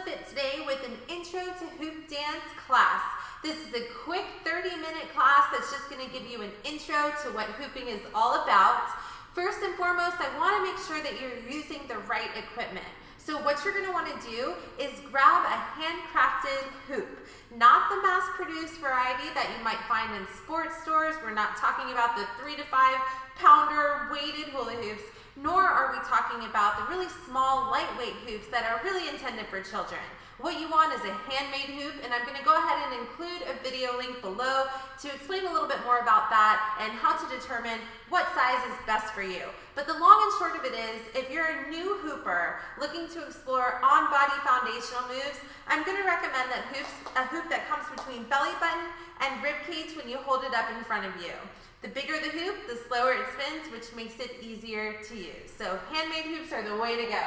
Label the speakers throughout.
Speaker 1: Hoola Fit today with an intro to hoop dance class. This is a quick 30-minute class that's just going to give you an intro to what hooping is all about. First and foremost, I want to make sure that you're using the right equipment. So what you're going to want to do is grab a handcrafted hoop, not the mass-produced variety that you might find in sports stores. We're not talking about the 3 to 5 pounder weighted hula hoops, nor are we talking about the really small, lightweight hoops that are really intended for children. What you want is a handmade hoop, and I'm going to go ahead and include a video link below to explain a little bit more about that and how to determine what size is best for you. But the long and short of it is, if you're a new hooper looking to explore on-body foundational moves, I'm going to recommend that a hoop that comes between belly button and rib cage when you hold it up in front of you. The bigger the hoop, the slower it spins, which makes it easier to use. So handmade hoops are the way to go.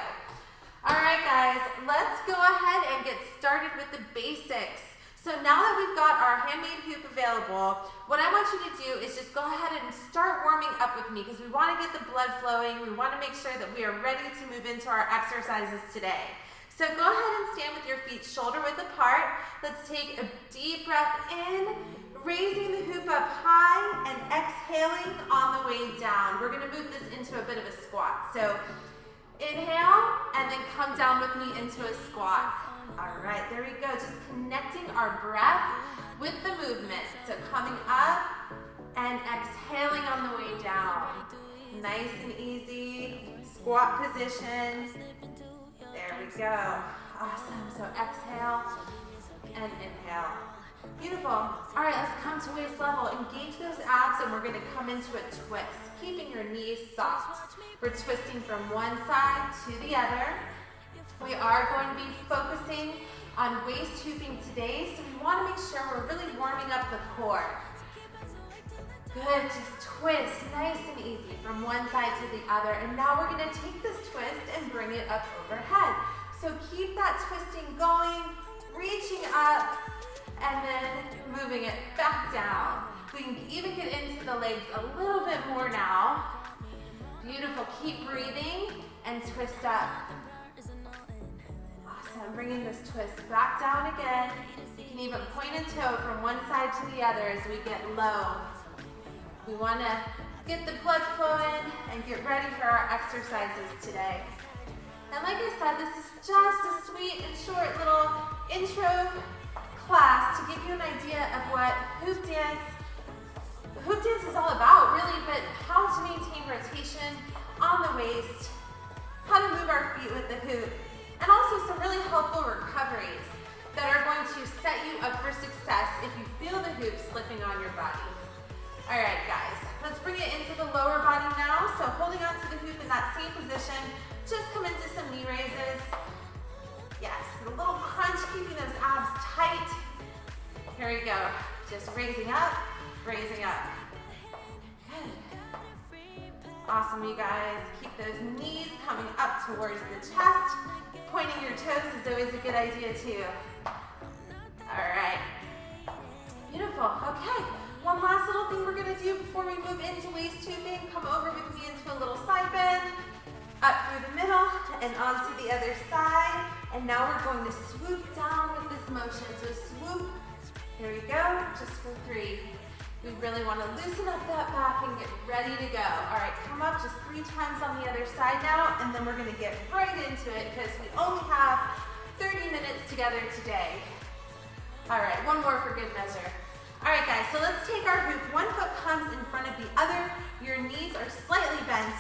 Speaker 1: All right, guys, let's go ahead and get started with the basics. So now that we've got our handmade hoop available, what I want you to do is just go ahead and start warming up with me because we want to get the blood flowing. We want to make sure that we are ready to move into our exercises today. So go ahead and stand with your feet shoulder width apart. Let's take a deep breath in, raising the hoop up high and exhaling on the way down. We're going to move this into a bit of a squat. So inhale and then come down with me into a squat. All right, there we go. Just connecting our breath with the movement. So coming up and exhaling on the way down. Nice and easy. Squat position. There we go. Awesome. So exhale and inhale. Beautiful. All right, let's come to waist level. Engage those abs and we're going to come into a twist, keeping your knees soft. We're twisting from one side to the other. We are going to be focusing on waist hooping today, so we want to make sure we're really warming up the core. Good, just twist, nice and easy from one side to the other. And now we're going to take this twist and bring it up overhead. So keep that twisting going, reaching up, and then moving it back down. We can even get into the legs a little bit more now. Beautiful, keep breathing and twist up. Awesome, bringing this twist back down again. You can even point a toe from one side to the other as we get low. We want to get the blood flowing and get ready for our exercises today. And like I said, this is just a sweet and short little intro class to give you an idea of what hoop dance is all about, really, but how to maintain rotation on the waist, how to move our feet with the hoop, and also some really helpful recoveries that are going to set you up for success if you feel the hoop slipping on your body. All right, guys, let's bring it into the lower body now. So holding on to the hoop in that same position, just come into some knee raises. Yes, a little crunch, keeping those abs tight. Here we go. Just raising up, raising up. Good. Awesome, you guys. Keep those knees coming up towards the chest. Pointing your toes is always a good idea too. All right. Beautiful. Okay. One last little thing we're going to do before we move into waist hooping. Come over with me into a little side bend. Up through the middle and onto the other side. And now we're going to swoop down with this motion. So swoop. Here we go. Just for 3. We really want to loosen up that back and get ready to go. All right, come up just 3 times on the other side now, and then we're going to get right into it because we only have 30 minutes together today. All right, one more for good measure. All right, guys, so let's take our hoop. One foot comes in front of the other. Your knees are slightly bent.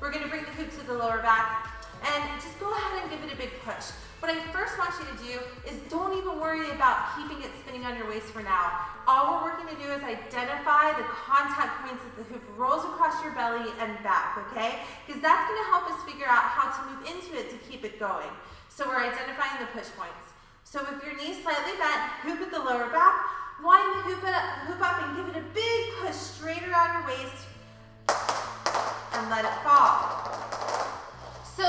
Speaker 1: We're going to bring the hoop to the lower back, and just go ahead and give it a big push. What I first want you to do is don't even worry about keeping it spinning on your waist for now. All we're working to do is identify the contact points as the hoop rolls across your belly and back, okay? Because that's going to help us figure out how to move into it to keep it going. So we're identifying the push points. So with your knees slightly bent, hoop at the lower back, wind the hoop up and give it a big push straight around your waist and let it fall. So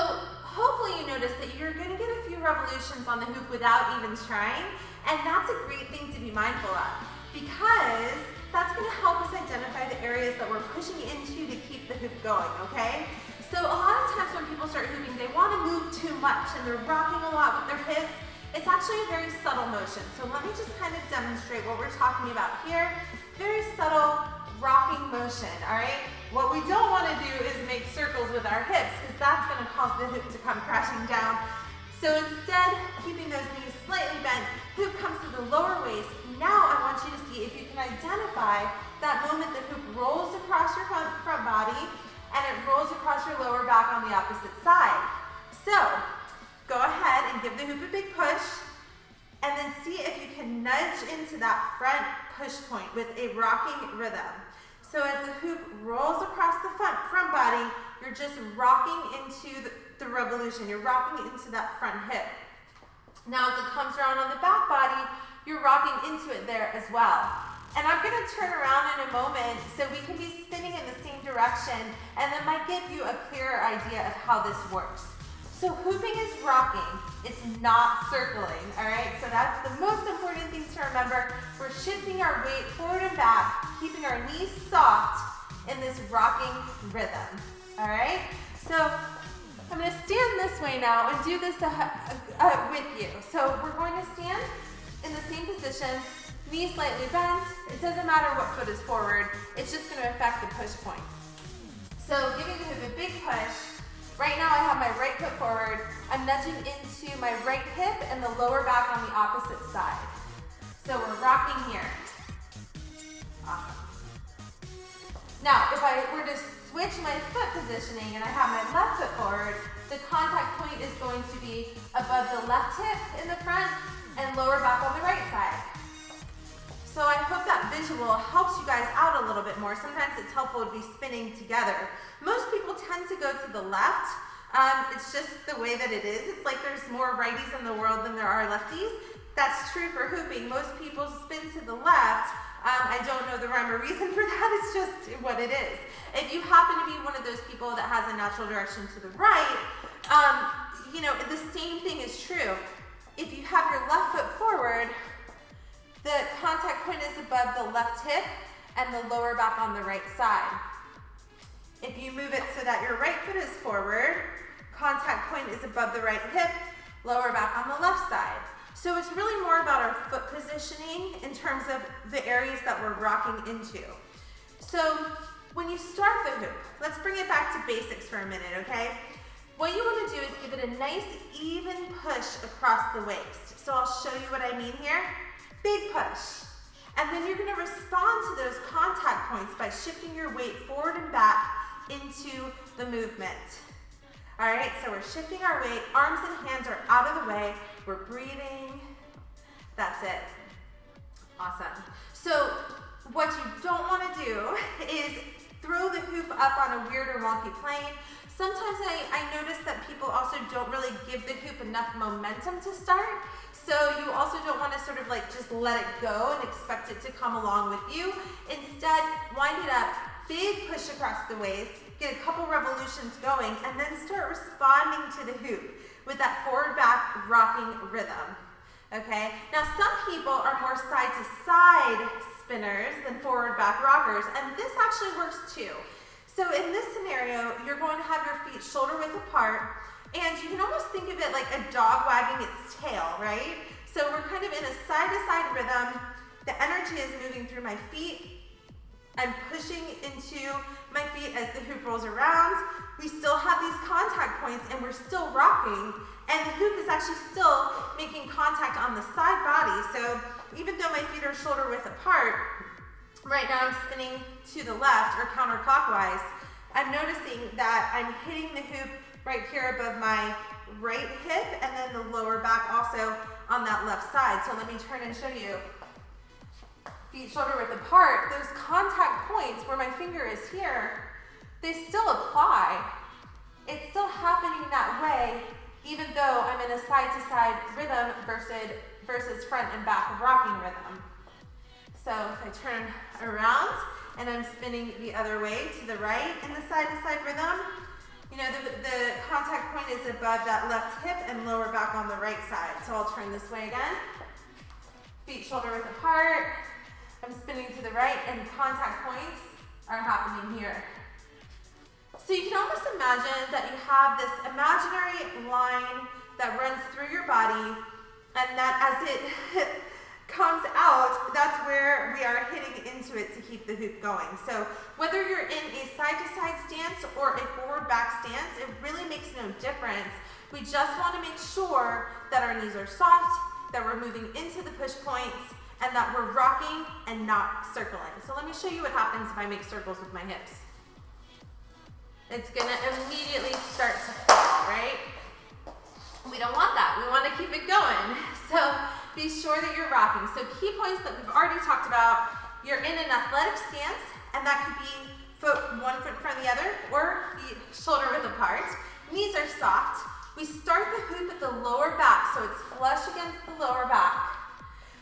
Speaker 1: hopefully you notice that you're going to get a few revolutions on the hoop without even trying, and that's a great thing to be mindful of because that's going to help us identify the areas that we're pushing into to keep the hoop going, okay? So a lot of times when people start hooping, they want to move too much and they're rocking a lot with their hips. It's actually a very subtle motion. So let me just kind of demonstrate what we're talking about here. Very subtle rocking motion, all right? What we don't want to do is make circles with our hips because that's going to cause the hoop to come crashing down. So instead, keeping those knees slightly bent, hoop comes to the lower waist. Now I want you to see if you can identify that moment the hoop rolls across your front body and it rolls across your lower back on the opposite side. So go ahead and give the hoop a big push and then see if you can nudge into that front push point with a rocking rhythm. So as the hoop rolls across the front body, you're just rocking into the revolution. You're rocking into that front hip. Now as it comes around on the back body, you're rocking into it there as well. And I'm going to turn around in a moment so we can be spinning in the same direction, and that might give you a clearer idea of how this works. So hooping is rocking, it's not circling, all right? So that's the most important thing to remember. We're shifting our weight forward and back, keeping our knees soft in this rocking rhythm, all right? So I'm going to stand this way now and do this with you. So we're going to stand in the same position, knees slightly bent. It doesn't matter what foot is forward, it's just going to affect the push point. So giving the hoop a big push. Right now I have my right foot forward. I'm nudging into my right hip and the lower back on the opposite side. So we're rocking here. Awesome. Now, if I were to switch my foot positioning and I have my left foot forward, the contact point is going to be above the left hip in the front and lower back on the right side. So I hope that visual helps you guys out a little bit more. Sometimes it's helpful to be spinning together. Most people tend to go to the left. It's just the way that it is. It's like there's more righties in the world than there are lefties. That's true for hooping. Most people spin to the left. I don't know the rhyme or reason for that. It's just what it is. If you happen to be one of those people that has a natural direction to the right, you know, the same thing is true. If you have your left foot forward, the contact point is above the left hip and the lower back on the right side. If you move it so that your right foot is forward, contact point is above the right hip, lower back on the left side. So it's really more about our foot positioning in terms of the areas that we're rocking into. So when you start the hoop, let's bring it back to basics for a minute, okay? What you want to do is give it a nice even push across the waist. So I'll show you what I mean here. Big push. And then you're going to respond to those contact points by shifting your weight forward and back into the movement. All right, so we're shifting our weight, arms and hands are out of the way, we're breathing, that's it. Awesome. So what you don't want to do is throw the hoop up on a weird or wonky plane. Sometimes I notice that people also don't really give the hoop enough momentum to start. So you also don't want to sort of like just let it go and expect it to come along with you. Instead, wind it up, big push across the waist, get a couple revolutions going, and then start responding to the hoop with that forward back rocking rhythm. Okay? Now some people are more side to side spinners than forward back rockers, and this actually works too. So in this scenario, you're going to have your feet shoulder width apart, and you can almost think of it like a dog wagging its tail, right? So we're kind of in a side-to-side rhythm. The energy is moving through my feet. I'm pushing into my feet as the hoop rolls around. We still have these contact points and we're still rocking, and the hoop is actually still making contact on the side body. So even though my feet are shoulder width apart, right now I'm spinning to the left or counterclockwise, I'm noticing that I'm hitting the hoop right here above my right hip and then the lower back also on that left side. So let me turn and show you. Feet shoulder width apart, those contact points where my finger is here, they still apply. It's still happening that way even though I'm in a side-to-side rhythm versus front and back rocking rhythm. So if I turn around and I'm spinning the other way to the right in the side-to-side rhythm, you know, the contact point is above that left hip and lower back on the right side. So I'll turn this way again. Feet shoulder width apart. I'm spinning to the right and contact points are happening here. So you can almost imagine that you have this imaginary line that runs through your body, And that as it comes out, that's where we are hitting into it to keep the hoop going. So whether you're in a side-to-side stance or a forward back stance, it really makes no difference. We just want to make sure that our knees are soft, that we're moving into the push points, and that we're rocking and not circling. So let me show you what happens if I make circles with my hips. It's gonna immediately start to fall, right? We don't want that. We want to keep it going. So be sure that you're rocking. So key points that we've already talked about, you're in an athletic stance, and that could be one foot in front of the other, or feet shoulder width apart. Knees are soft. We start the hoop at the lower back, so it's flush against the lower back.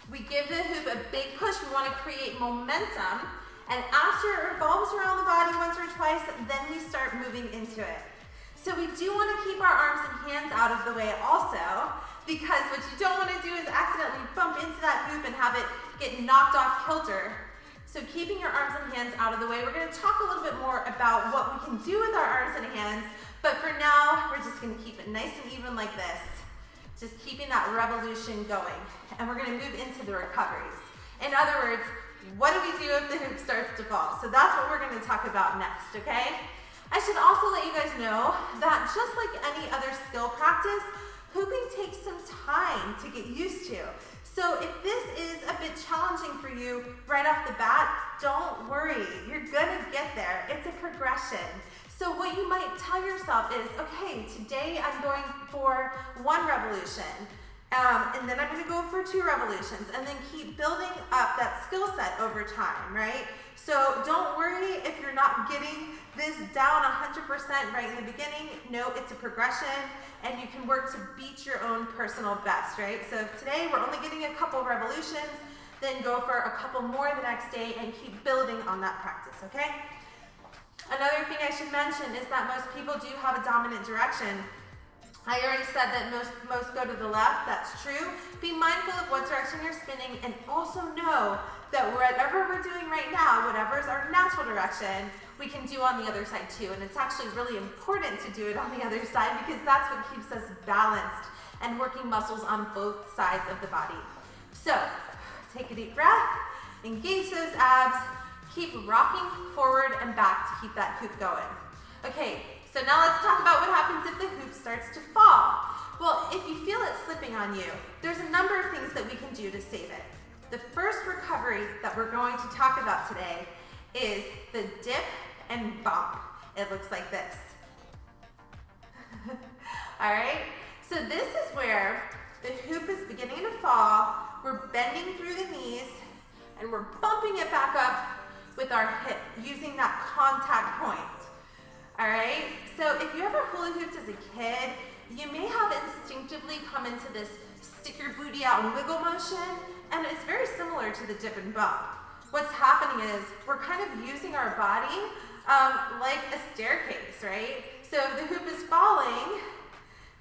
Speaker 1: We give the hoop a big push. We want to create momentum. And after it revolves around the body once or twice, then we start moving into it. So we do want to keep our arms and hands out of the way also, because what you don't want to do is accidentally bump into that hoop and have it get knocked off kilter. So keeping your arms and hands out of the way. We're going to talk a little bit more about what we can do with our arms and hands, but for now, we're just going to keep it nice and even like this. Just keeping that revolution going. And we're going to move into the recoveries. In other words, what do we do if the hoop starts to fall? So that's what we're going to talk about next, okay? I should also let you guys know that just like any other skill practice, hooping takes some time to get used to. So if this is a bit challenging for you right off the bat, don't worry. You're going to get there. It's a progression. So what you might tell yourself is, okay, today I'm going for 1 revolution, and then I'm going to go for 2 revolutions, and then keep building up that skill set over time, right? So don't worry if you're not getting this down 100% right in the beginning. No, it's a progression, and you can work to beat your own personal best, right? So today we're only getting a couple revolutions, then go for a couple more the next day and keep building on that practice, okay? Another thing I should mention is that most people do have a dominant direction. I already said that most go to the left. That's true. Be mindful of what direction you're spinning, and also know that whatever we're doing right now, whatever is our natural direction, we can do on the other side too. And it's actually really important to do it on the other side, because that's what keeps us balanced and working muscles on both sides of the body. So take a deep breath, engage those abs, keep rocking forward and back to keep that hoop going. Okay, so now let's talk about what happens if the hoop starts to fall. Well, if you feel it slipping on you, there's a number of things that we can do to save it. The first recovery that we're going to talk about today is the dip and bump. It looks like this. All right, so this is where the hoop is beginning to fall. We're bending through the knees and we're bumping it back up with our hip, using that contact point. All right, so if you ever hula hooped as a kid, you may have instinctively come into this stick your booty out and wiggle motion, and it's very similar to the dip and bump. What's happening is we're kind of using our body like a staircase, right? So the hoop is falling,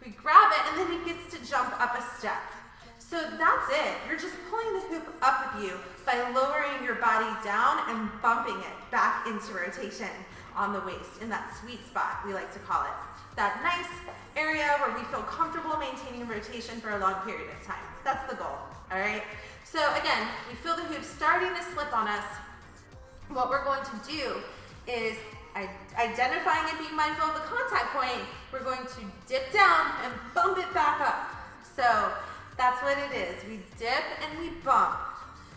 Speaker 1: we grab it, and then it gets to jump up a step. So that's it. You're just pulling the hoop up with you by lowering your body down and bumping it back into rotation on the waist, in that sweet spot, we like to call it. That nice area where we feel comfortable maintaining rotation for a long period of time. That's the goal, all right? So again, we feel the hoop starting to slip on us. What we're going to do is, identifying and being mindful of the contact point, we're going to dip down and bump it back up. So that's what it is. We dip and we bump.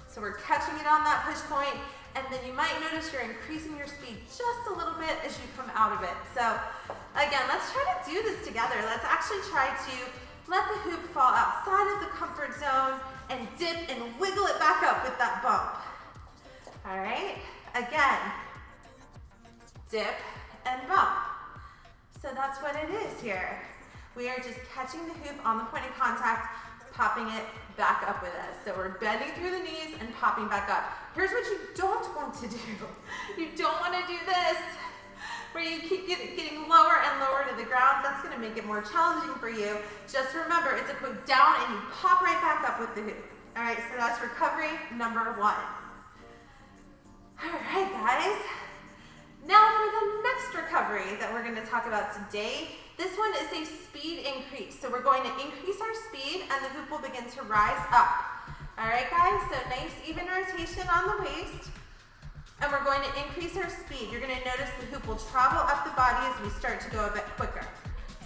Speaker 1: So we're catching it on that push point, and then you might notice you're increasing your speed just a little bit as you come out of it. So again, let's try to do this together. Let's actually try to let the hoop fall outside of the comfort zone and dip and wiggle it back up with that bump. All right, again, dip and bump. So that's what it is here. We are just catching the hoop on the point of contact, popping it back up with us. So we're bending through the knees and popping back up. Here's what you don't want to do. You don't want to do this, where you keep getting lower and lower to the ground. That's going to make it more challenging for you. Just remember, it's a quick down and you pop right back up with the hoop. All right, so that's recovery number 1. All right, guys. Now for the next recovery that we're going going to talk about today. This one is a speed increase. So we're going to increase our speed and the hoop will begin to rise up. All right, guys, so nice even rotation on the waist. And we're going to increase our speed. You're going to notice the hoop will travel up the body as we start to go a bit quicker.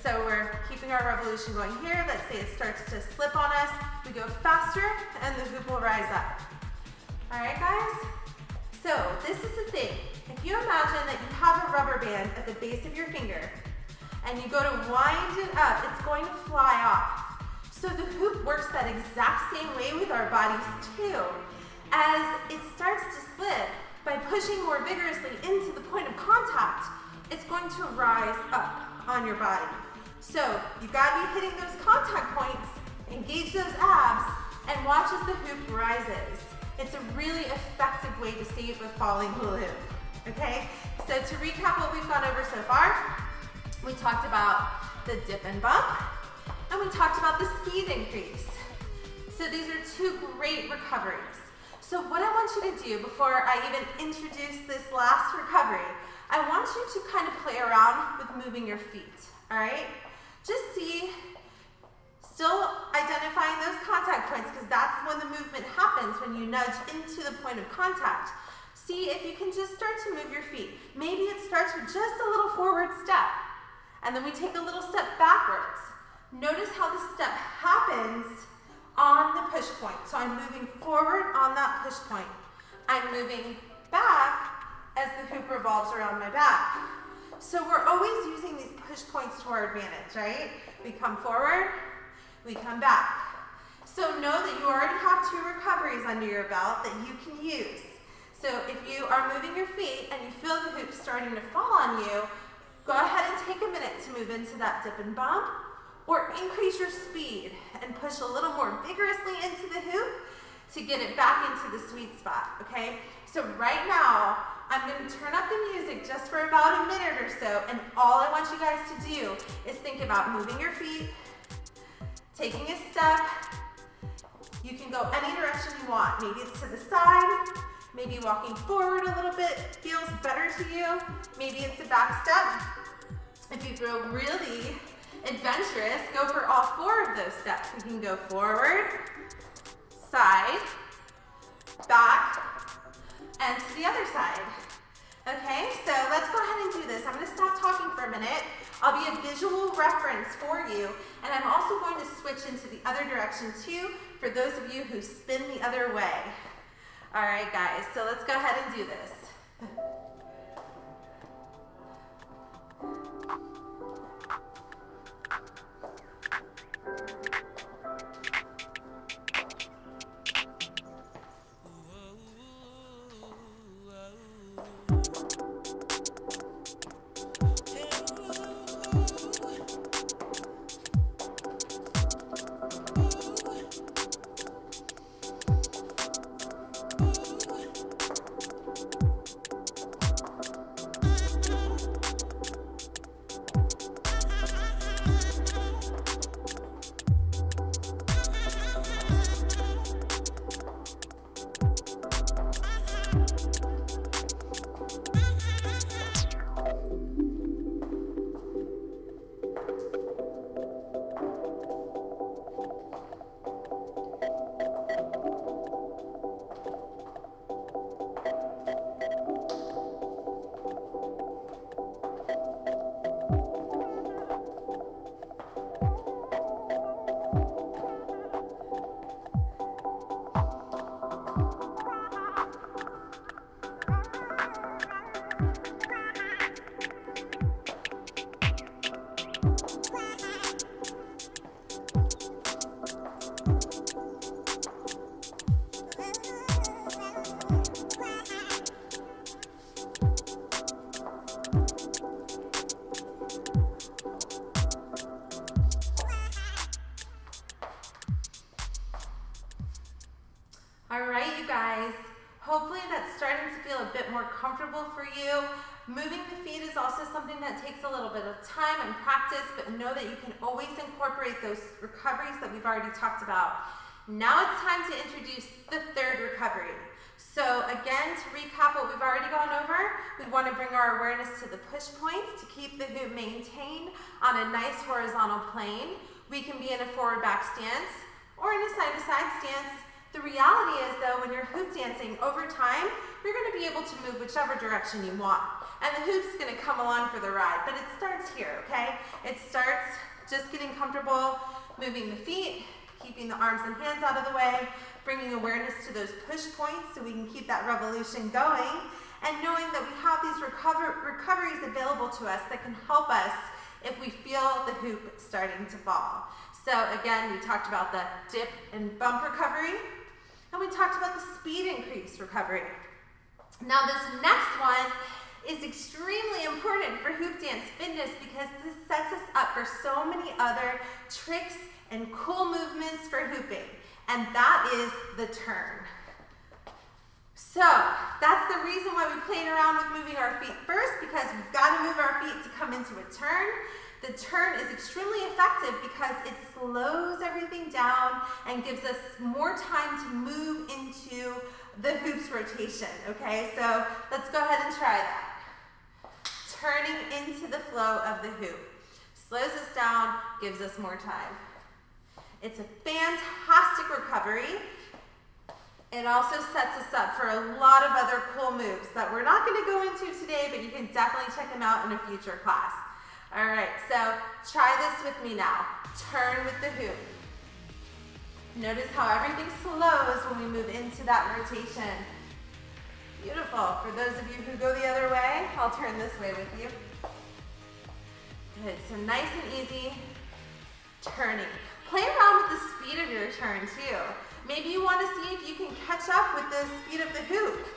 Speaker 1: So we're keeping our revolution going here. Let's say it starts to slip on us. We go faster and the hoop will rise up. All right, guys? So this is the thing. If you imagine that you have a rubber band at the base of your finger and you go to wind it up, it's going to fly off. So the hoop works that exact same way with our bodies too. As it starts to slip, by pushing more vigorously into the point of contact, it's going to rise up on your body. So you've got to be hitting those contact points, engage those abs, and watch as the hoop rises. It's a really effective way to save a falling hula hoop, okay? So to recap what we've gone over so far, we talked about the dip and bump, and we talked about the speed increase. So these are two great recoveries. So what I want you to do before I even introduce this last recovery, I want you to kind of play around with moving your feet, all right? Just see, still identifying those contact points because that's when the movement happens, when you nudge into the point of contact. See if you can just start to move your feet. Maybe it starts with just a little forward step, and then we take a little step backwards. Notice how the step happens on the push point. So I'm moving forward on that push point. I'm moving back as the hoop revolves around my back. So we're always using these push points to our advantage, right? We come forward, we come back. So know that you already have two recoveries under your belt that you can use. So if you are moving your feet and you feel the hoop starting to fall on you, go ahead and take a minute to move into that dip and bump, or increase your speed and push a little more vigorously into the hoop to get it back into the sweet spot, okay? So right now, I'm gonna turn up the music just for about a minute or so, and all I want you guys to do is think about moving your feet, taking a step. You can go any direction you want. Maybe it's to the side, maybe walking forward a little bit feels better to you. Maybe it's a back step. If you feel really adventurous, go for all four of those steps. We can go forward, side, back, and to the other side. Okay, so let's go ahead and do this. I'm going to stop talking for a minute. I'll be a visual reference for you, and I'm also going to switch into the other direction too for those of you who spin the other way. All right, guys, so let's go ahead and do this. All right, you guys, hopefully that's starting to feel a bit more comfortable for you. Moving the feet is also something that takes a little bit of time and practice, but know that you can always incorporate those recoveries that we've already talked about. Now it's time to introduce the third recovery. So again, to recap what we've already gone over, we want to bring our awareness to the push points to keep the hoop maintained on a nice horizontal plane. We can be in a forward back stance or in a side to side stance. The reality is though, when you're hoop dancing over time, you're going to be able to move whichever direction you want. And the hoop's going to come along for the ride, but it starts here, okay? It starts just getting comfortable, moving the feet, keeping the arms and hands out of the way, bringing awareness to those push points so we can keep that revolution going, and knowing that we have these recoveries available to us that can help us if we feel the hoop starting to fall. So again, we talked about the dip and bump recovery, and we talked about the speed increase recovery. Now this next one is extremely important for hoop dance fitness because this sets us up for so many other tricks and cool movements for hooping, and that is the turn. So that's the reason why we played around with moving our feet first, because we've got to move our feet to come into a turn. The turn is extremely effective because it slows everything down and gives us more time to move into the hoop's rotation, okay? So let's go ahead and try that. Turning into the flow of the hoop. Slows us down, gives us more time. It's a fantastic recovery. It also sets us up for a lot of other cool moves that we're not going to go into today, but you can definitely check them out in a future class. All right, so try this with me now. Turn with the hoop. Notice how everything slows when we move into that rotation. Beautiful. For those of you who go the other way, I'll turn this way with you. Good, so nice and easy turning. Play around with the speed of your turn too. Maybe you want to see if you can catch up with the speed of the hoop.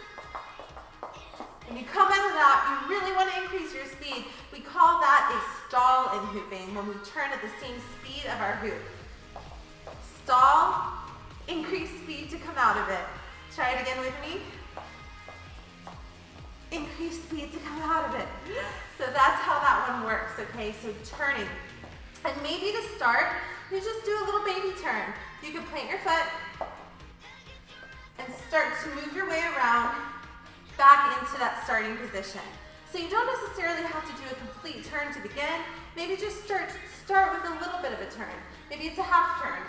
Speaker 1: When you come out of that, you really want to increase your speed. We call that a stall in hooping, when we turn at the same speed of our hoop. Stall, increase speed to come out of it. Try it again with me. Increase speed to come out of it. So that's how that one works, okay? So turning. And maybe to start, you just do a little baby turn. You can plant your foot and start to move your way around back into that starting position. So you don't necessarily have to do a complete turn to begin. Maybe just start with a little bit of a turn. Maybe it's a half turn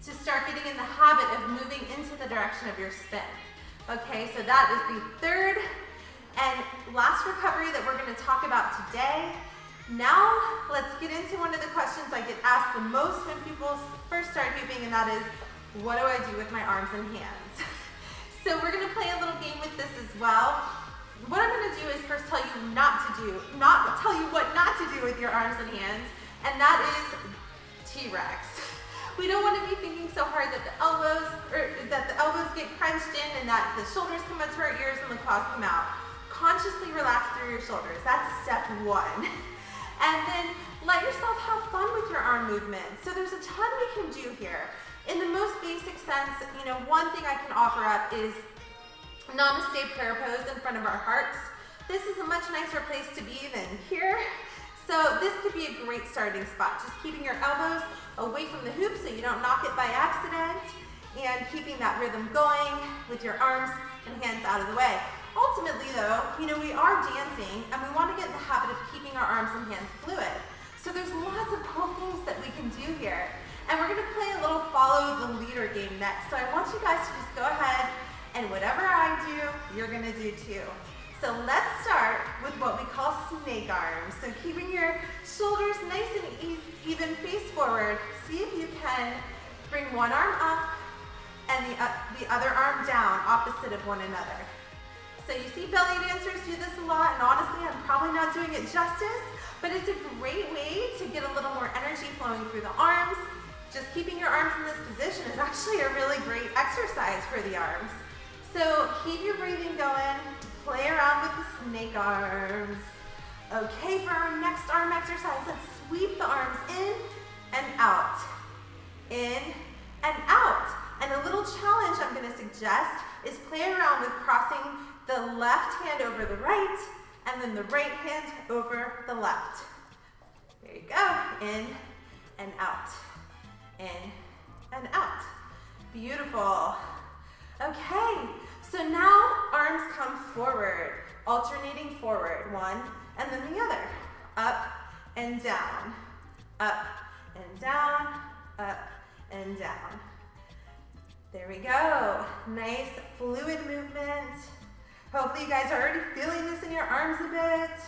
Speaker 1: to start getting in the habit of moving into the direction of your spin. Okay, so that is the third and last recovery that we're going to talk about today. Now, let's get into one of the questions I get asked the most when people first start hooping, and that is, what do I do with my arms and hands? So we're going to play a little game with this as well. What I'm going to do is first tell you tell you what not to do with your arms and hands, and that is T-Rex. We don't want to be thinking so hard that the elbows get crunched in and that the shoulders come up to our ears and the claws come out. Consciously relax through your shoulders. That's step one. And then let yourself have fun with your arm movement. So there's a ton we can do here. In the most basic sense, one thing I can offer up is Namaste prayer pose in front of our hearts. This is a much nicer place to be than here. So this could be a great starting spot. Just keeping your elbows away from the hoop so you don't knock it by accident, and keeping that rhythm going with your arms and hands out of the way. Ultimately though, we are dancing and we want to get in the habit of keeping our arms and hands fluid. So there's lots of cool things that we can do here. And we're going to play a little follow the leader game next. So I want you guys to just go ahead and whatever I do, you're going to do too. So let's start with what we call snake arms. So keeping your shoulders nice and even face forward. See if you can bring one arm up and the other arm down opposite of one another. So you see belly dancers do this a lot, and honestly, I'm probably not doing it justice, but it's a great way to get a little more energy flowing through the arms. Just keeping your arms in this position is actually a really great exercise for the arms. So keep your breathing going, play around with the snake arms. Okay, for our next arm exercise, let's sweep the arms in and out. In and out. And a little challenge I'm going to suggest is play around with crossing the left hand over the right and then the right hand over the left. There you go. In and out. In and out. Beautiful. Okay, So now arms come forward, alternating forward, one and then the other. Up and down, up and down, up and down. There we go. Nice fluid movement. Hopefully you guys are already feeling this in your arms a bit.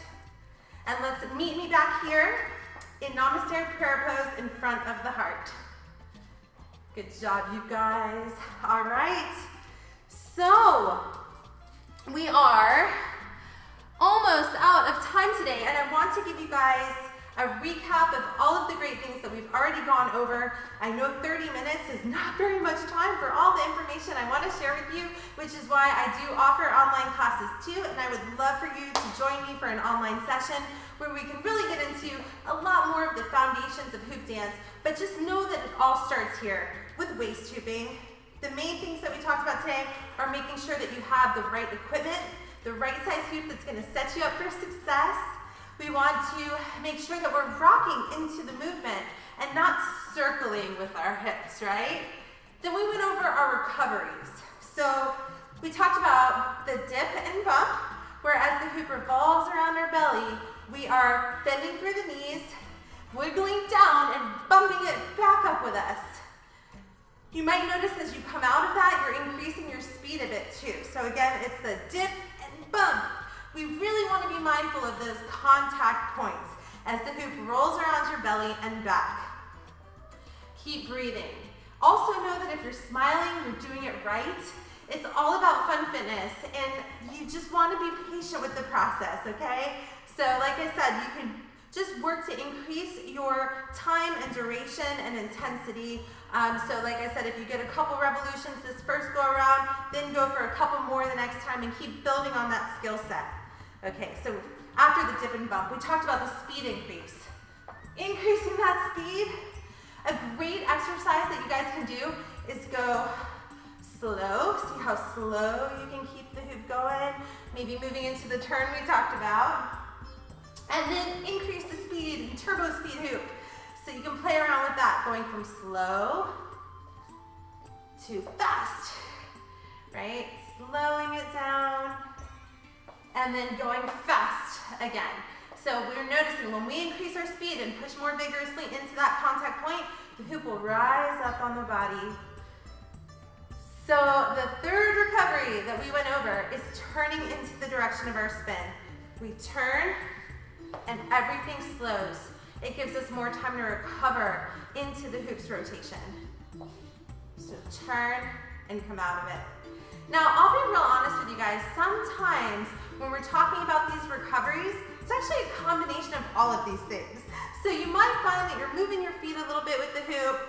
Speaker 1: And let's meet me back here in Namaste prayer pose in front of the heart. Good job, you guys. All right. So we are almost out of time today, and I want to give you guys a recap of all of the great things that we've already gone over. I know 30 minutes is not very much time for all the information I want to share with you, which is why I do offer online classes too, and I would love for you to join me for an online session where we can really get into a lot more of the foundations of hoop dance, but just know that it all starts here with waist hooping. The main things that we talked about today are making sure that you have the right equipment, the right size hoop that's going to set you up for success. We want to make sure that we're rocking into the movement and not circling with our hips, right? Then we went over our recoveries. So we talked about the dip and bump, where as the hoop revolves around our belly, we are bending through the knees, wiggling down and bumping it back up with us. You might notice as you come out of that, you're increasing your speed a bit too. So again, it's the dip and bump. We really want to be mindful of those contact points as the hoop rolls around your belly and back. Keep breathing. Also know that if you're smiling, you're doing it right. It's all about fun fitness, and you just want to be patient with the process, okay? So like I said, you can just work to increase your time and duration and intensity. So like I said, if you get a couple revolutions this first go around, then go for a couple more the next time and keep building on that skill set. Okay, so after the dip and bump, we talked about the speed increase. Increasing that speed, a great exercise that you guys can do is go slow. See how slow you can keep the hoop going. Maybe moving into the turn we talked about. And then increase the speed, turbo speed hoop. So you can play around with that, going from slow to fast, right? Slowing it down and then going fast again. So we're noticing when we increase our speed and push more vigorously into that contact point, the hoop will rise up on the body. So the third recovery that we went over is turning into the direction of our spin. We turn and everything slows. It gives us more time to recover into the hoop's rotation. So turn and come out of it. Now, I'll be real honest with you guys. Sometimes when we're talking about these recoveries, it's actually a combination of all of these things. So you might find that you're moving your feet a little bit with the hoop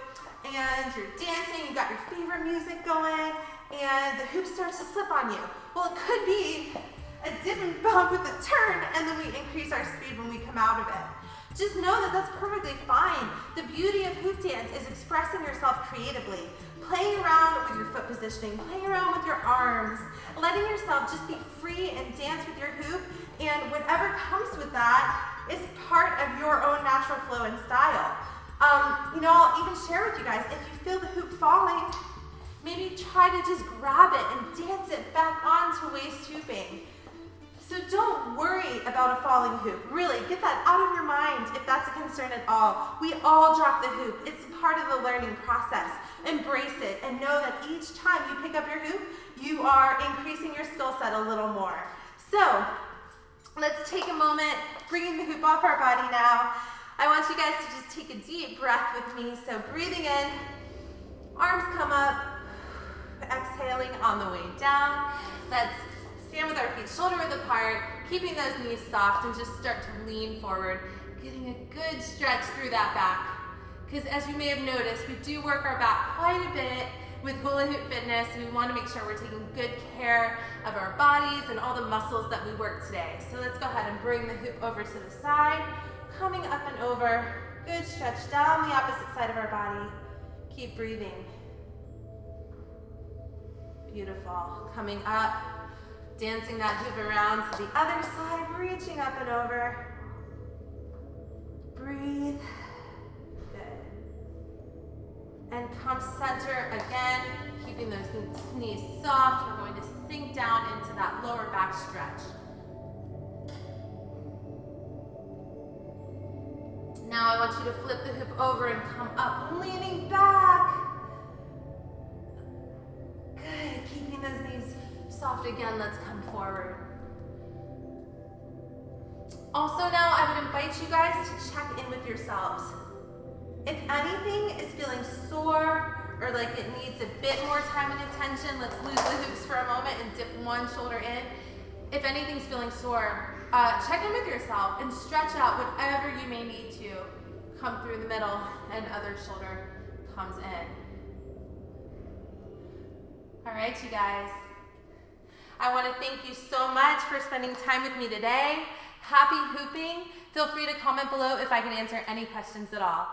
Speaker 1: and you're dancing, you got your favorite music going, and the hoop starts to slip on you. Well, it could be a dip and bump with a turn, and then we increase our speed when we come out of it. Just know that that's perfectly fine. The beauty of hoop dance is expressing yourself creatively, playing around with your foot positioning, playing around with your arms, letting yourself just be free and dance with your hoop, and whatever comes with that is part of your own natural flow and style. I'll even share with you guys, if you feel the hoop falling, maybe try to just grab it and dance it back onto waist hooping. So don't worry about a falling hoop. Really, get that out of your mind if that's a concern at all. We all drop the hoop. It's part of the learning process. Embrace it and know that each time you pick up your hoop, you are increasing your skill set a little more. So let's take a moment, bringing the hoop off our body now. I want you guys to just take a deep breath with me. So breathing in, arms come up, exhaling on the way down. Let's stand with our feet shoulder width apart, keeping those knees soft, and just start to lean forward, getting a good stretch through that back. Because as you may have noticed, we do work our back quite a bit with Hoola Hoop Fitness, and we want to make sure we're taking good care of our bodies and all the muscles that we work today. So let's go ahead and bring the hoop over to the side, coming up and over, good stretch down the opposite side of our body. Keep breathing. Beautiful. Coming up, dancing that hoop around to the other side, reaching up and over. Breathe. Good. and come center again, keeping those knees soft. We're going to sink down into that lower back stretch. Now I want you to flip the hoop over and come up, leaning back. Good, keeping those knees soft again. Let's come forward. Also now I would invite you guys to check in with yourselves. If anything is feeling sore or like it needs a bit more time and attention, let's lose the hoops for a moment and dip one shoulder in. If anything's feeling sore, check in with yourself and stretch out whatever you may need to. Come through the middle and other shoulder comes in. All right, you guys. I want to thank you so much for spending time with me today. Happy hooping. Feel free to comment below if I can answer any questions at all.